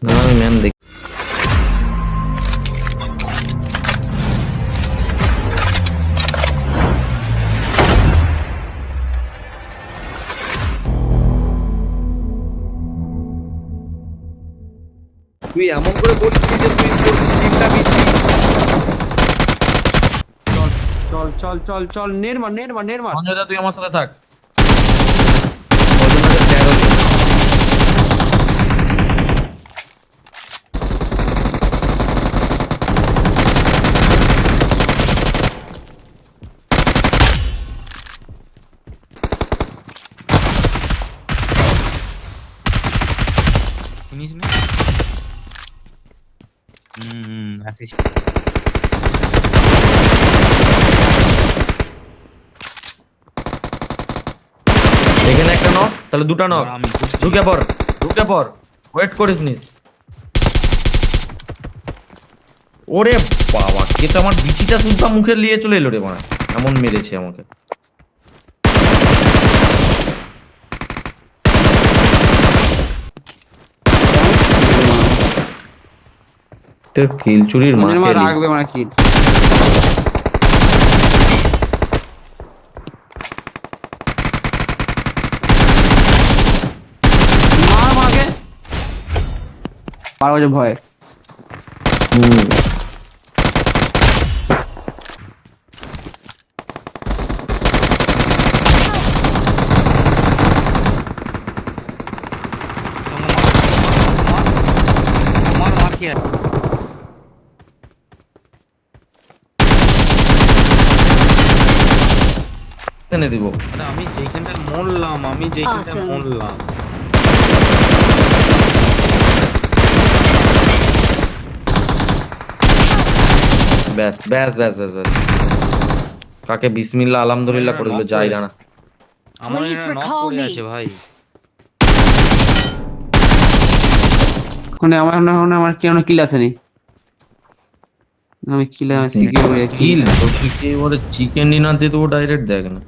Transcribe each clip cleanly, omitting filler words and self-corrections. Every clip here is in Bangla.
না আমি ম্যান দেখি তুই এমন করে বলছিস যে তুই তোর টিমটা মিশি চল চল চল চল চল নেরমার নেরমার নেরমার সঞ্জয় দা তুই আমার সাথে থাক বজনাদের ট্যাগ হলো ফিনিশ না আসিস এখানে একটা নক তাহলে দুটো নক আমি ঢুকে পর ওয়েট করিস নিস ওরে বাবা কে তো আমার বিচিটা সুদ্ধা মুখে নিয়ে চলে এলো রে মানে এমন মেরেছে আমাকে তোর কিল চুরির নেরমার মাকে রাখবে মানে কি মার মাকে পারো যে ভয় মার মার কি আছে এখানে দিব আরে আমি যেখানটায় মরলাম ব্যাস ব্যাস ব্যাস ব্যাস ব্যাস কাকে বিসমিল্লাহ আলহামদুলিল্লাহ করে দিল যাই জানা আমার Please এখানে নক recall পড়ে me. আছে ভাই ওখানে আমার কেন কিল আসেনি আমি কিল সিকিউর কিল তো কি ওরে চিকেন ডিনার দিয়ে তো ডাইরেক্ট দেখ না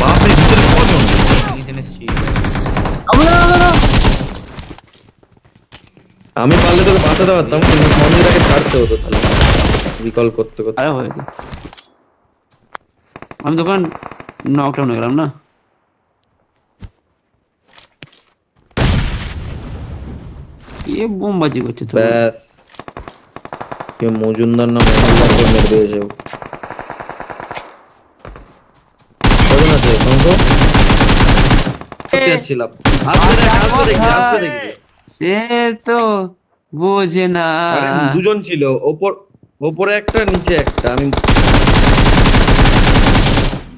বাপ রে ভিতরে কজন ফিনিশ এসেছি আমি পারলে তোকে বাঁচাতে পারতাম কিন্তু সঞ্জয়টাকে ছাড়তে হতো তাহলে রিকল করতে করতে আরে হয়েছে আমি তখন নকডাউন হয়ে গেলাম না এ বোমবাজি করছে তো ব্যাস কে মজুমদার না মজুমদারকে মেরে দিয়েছে ও। কজন আছে শঙ্খ যাচ্ছিলাম আসতে দেখি সে তো বোঝে না আরে দুজন ছিল ওপরে একটা নিচে একটা আমি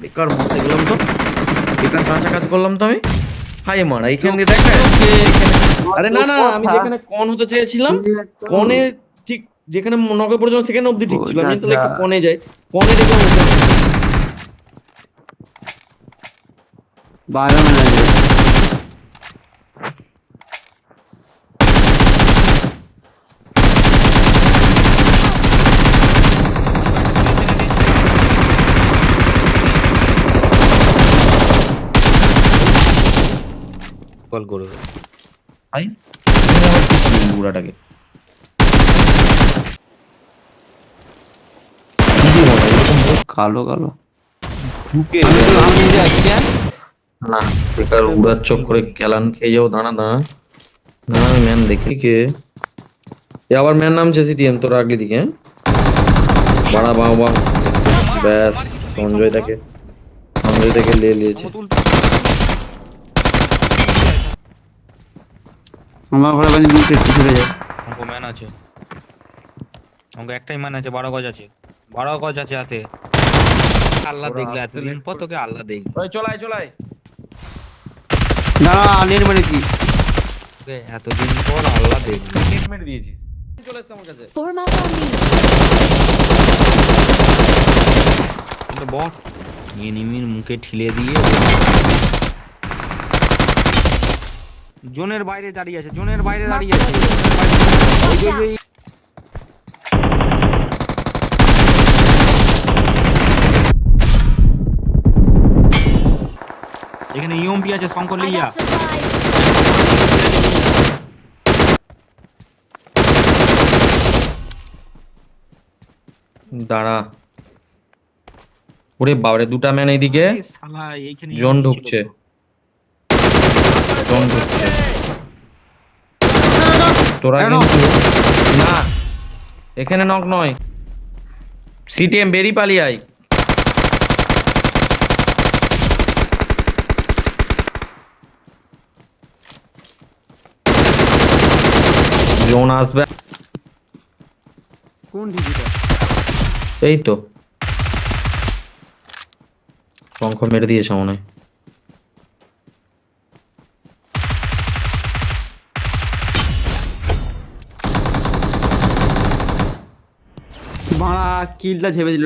বেকার মারতে গেলাম তো বেকার কাজ করলাম তো আমি হাই মারা এইখান দিয়ে দেখ না, আরে না না আমি যেখানে কন হতে চেয়েছিলাম কনে ঠিক যেখানে নকে পড়েছিল সেখানে অবধি ঠিক ছিল আমি তাহলে একটু কনে যাই কনে দেখলাম বারো মিনিট কল করবে ভাই বুড়াটাকে কালো কালো ঢুকে আমি নিজে আসছি না বেকার উড়ার চোখ করে কেলান খেয়ে যাও দাঁড়া দাঁড়া দাঁড়া আমি ম্যান দেখি কে এ আবার ম্যান নামছে সিটিএম তোর আগে দিকে হ্যাঁ বাড়া বাবা ব্যাস সঞ্জয়টাকে লে লিয়েছে আমার ঘরে বাজে দুটো চলে যায় অঙ্ক ম্যান আছে অঙ্ক একটাই ম্যান আছে 12 গজ আছে 12 গজ আছে হাতে আল্লাহ দেখলে এতদিন পর তোকে আল্লাহ দেখবে ওই চলাই না নেট মানে কি তোকে এতদিন পর আল্লাহ দেখবে নেট মেরে দিয়েছিস চলে এসছে আমার কাছে Form up on me. কিন্তু বট এনিমির মুখে ঠিলে দিয়ে জোনের বাইরে দাঁড়িয়ে আছে ওই যে ওই এখানে ইউএমপি আছে শঙ্কর I লিয়া got supplies. দাঁড়া, ওরে বাবারে, দুটা ম্যান এইদিকে। আরে শালা এইখানে জন enemy ছিল ঢুকছে, তো। জন ঢুকছে। তোরা কেন? কিন্তু না, এখানে নক নয়, সিটিএম বেরি পালিয়ে আয়। জোন আসবে, কোন ঢিবিটা? এই তো শঙ্খ মেরে দিয়েছে মনে হয়। বাড়া কিলটা ঝেপে দিল।